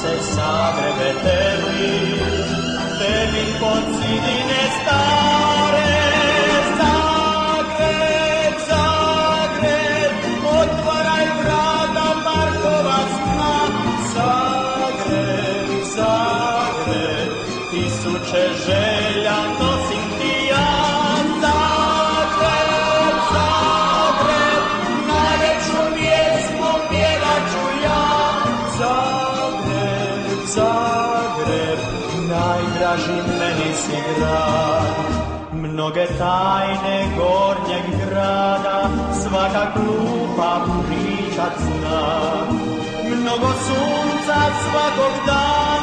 se Zagrebe tebi pod zidine stare. Zagreb, Zagreb, otvaraj vrata parkova sna. Zagreb, Zagreb, tisuće želja nosim ti ja. Zagreb, Zagreb, najveću pjesmu pjevat ću ja. Zagreb, Zagreb, najdraži meni si grad. Mnoge tajne gornjeg grada svaka klupa pričat zna. Mnogo sunca svakog dana